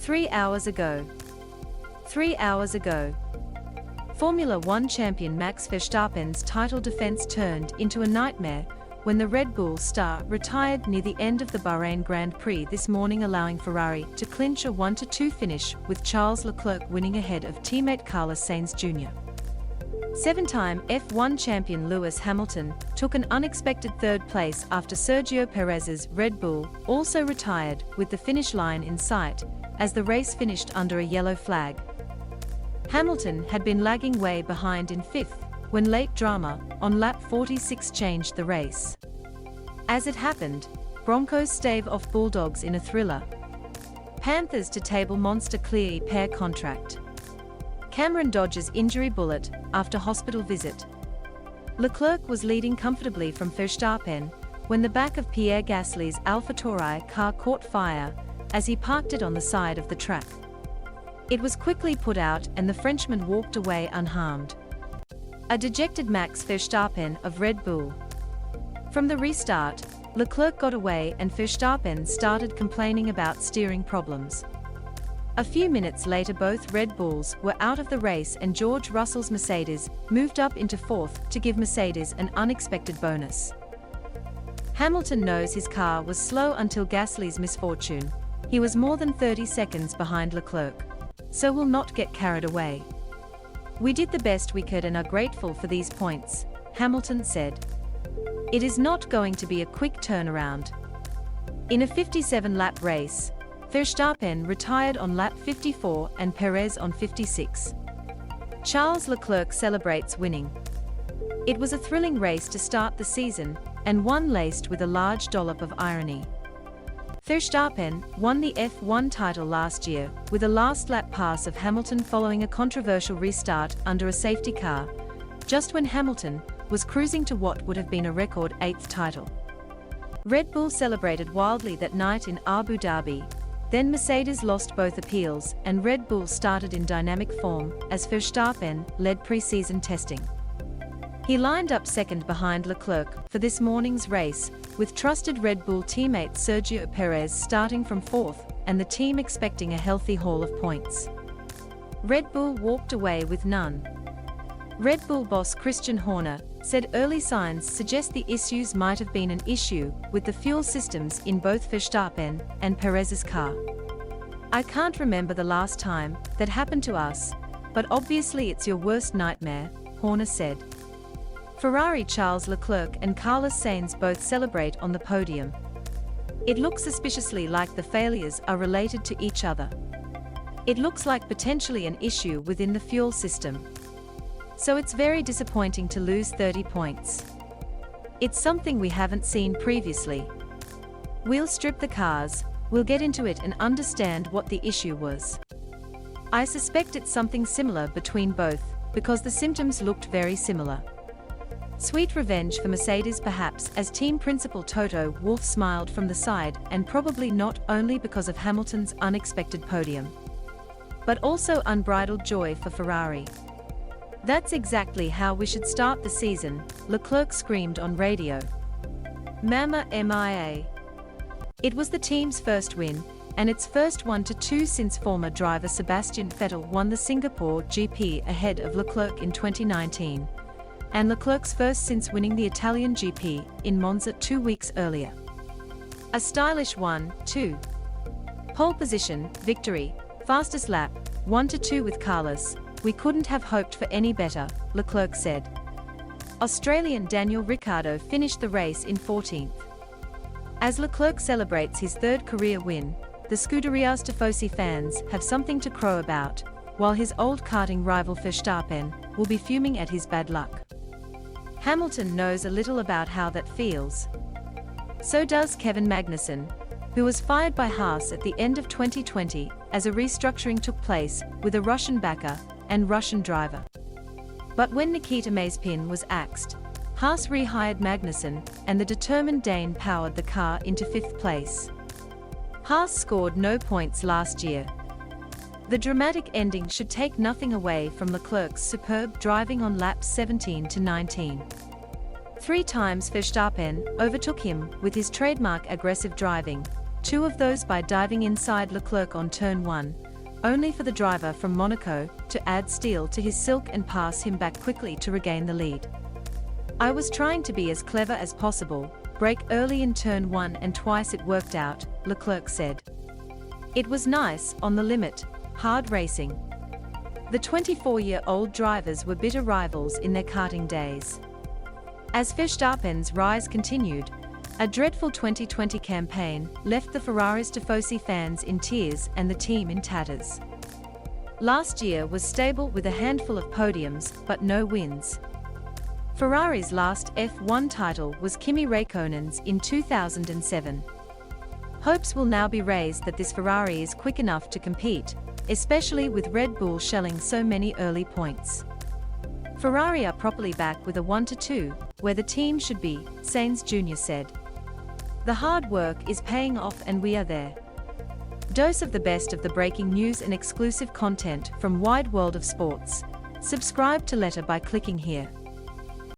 3 hours ago. 3 hours ago. Formula One champion Max Verstappen's title defense turned into a nightmare when the Red Bull star retired near the end of the Bahrain Grand Prix this morning, allowing Ferrari to clinch a 1-2 finish, with Charles Leclerc winning ahead of teammate Carlos Sainz Jr. Seven-time F1 champion Lewis Hamilton took an unexpected third place after Sergio Perez's Red Bull also retired with the finish line in sight as the race finished under a yellow flag. Hamilton had been lagging way behind in fifth when late drama on lap 46 changed the race. As it happened, Broncos stave off Bulldogs in a thriller. Panthers to table monster Cleary pair contract. Cameron dodges injury bullet after hospital visit. Leclerc was leading comfortably from Verstappen when the back of Pierre Gasly's AlphaTauri car caught fire as he parked it on the side of the track. It was quickly put out and the Frenchman walked away unharmed. A dejected Max Verstappen of Red Bull. From the restart, Leclerc got away and Verstappen started complaining about steering problems. A few minutes later both Red Bulls were out of the race and George Russell's Mercedes moved up into fourth to give Mercedes an unexpected bonus. Hamilton knows his car was slow until Gasly's misfortune. He was more than 30 seconds behind Leclerc, so will not get carried away. We did the best we could and are grateful for these points, Hamilton said. It is not going to be a quick turnaround. In a 57-lap race, Verstappen retired on lap 54 and Perez on 56. Charles Leclerc celebrates winning. It was a thrilling race to start the season, and one laced with a large dollop of irony. Verstappen won the F1 title last year with a last-lap pass of Hamilton following a controversial restart under a safety car, just when Hamilton was cruising to what would have been a record 8th title. Red Bull celebrated wildly that night in Abu Dhabi. Then Mercedes lost both appeals and Red Bull started in dynamic form as Verstappen led pre-season testing. He lined up second behind Leclerc for this morning's race, with trusted Red Bull teammate Sergio Perez starting from fourth and the team expecting a healthy haul of points. Red Bull walked away with none. Red Bull boss Christian Horner said early signs suggest the issues might have been an issue with the fuel systems in both Verstappen and Perez's car. I can't remember the last time that happened to us, but obviously it's your worst nightmare, Horner said. Ferrari Charles Leclerc and Carlos Sainz both celebrate on the podium. It looks suspiciously like the failures are related to each other. It looks like potentially an issue within the fuel system. So it's very disappointing to lose 30 points. It's something we haven't seen previously. We'll strip the cars, we'll get into it and understand what the issue was. I suspect it's something similar between both, because the symptoms looked very similar. Sweet revenge for Mercedes perhaps, as team principal Toto Wolff smiled from the side, and probably not only because of Hamilton's unexpected podium, but also unbridled joy for Ferrari. That's exactly how we should start the season, Leclerc screamed on radio. Mama MIA. It was the team's first win, and its first 1-2 since former driver Sebastian Vettel won the Singapore GP ahead of Leclerc in 2019. And Leclerc's first since winning the Italian GP in Monza 2 weeks earlier. A stylish 1-2. Pole position, victory, fastest lap, 1-2 with Carlos. We couldn't have hoped for any better, Leclerc said. Australian Daniel Ricciardo finished the race in 14th. As Leclerc celebrates his third career win, the Scuderia's Tifosi fans have something to crow about, while his old karting rival Verstappen will be fuming at his bad luck. Hamilton knows a little about how that feels. So does Kevin Magnussen, who was fired by Haas at the end of 2020 as a restructuring took place with a Russian backer and Russian driver. But when Nikita Mazepin was axed, Haas rehired Magnussen, and the determined Dane powered the car into 5th place. Haas scored no points last year. The dramatic ending should take nothing away from Leclerc's superb driving on laps 17 to 19. 3 times Verstappen overtook him with his trademark aggressive driving, two of those by diving inside Leclerc on turn 1, only for the driver from Monaco to add steel to his silk and pass him back quickly to regain the lead. "I was trying to be as clever as possible, brake early in turn 1 and twice it worked out," Leclerc said. "It was nice, on the limit, hard racing." The 24-year-old drivers were bitter rivals in their karting days. As Verstappen's rise continued, a dreadful 2020 campaign left the Ferrari's Tifosi fans in tears and the team in tatters. Last year was stable with a handful of podiums but no wins. Ferrari's last F1 title was Kimi Raikkonen's in 2007. Hopes will now be raised that this Ferrari is quick enough to compete, especially with Red Bull shelling so many early points. "Ferrari are properly back with a 1-2, where the team should be," Sainz Jr. said. "The hard work is paying off and we are there." Dose of the best of the breaking news and exclusive content from Wide World of Sports. Subscribe to Letter by clicking here.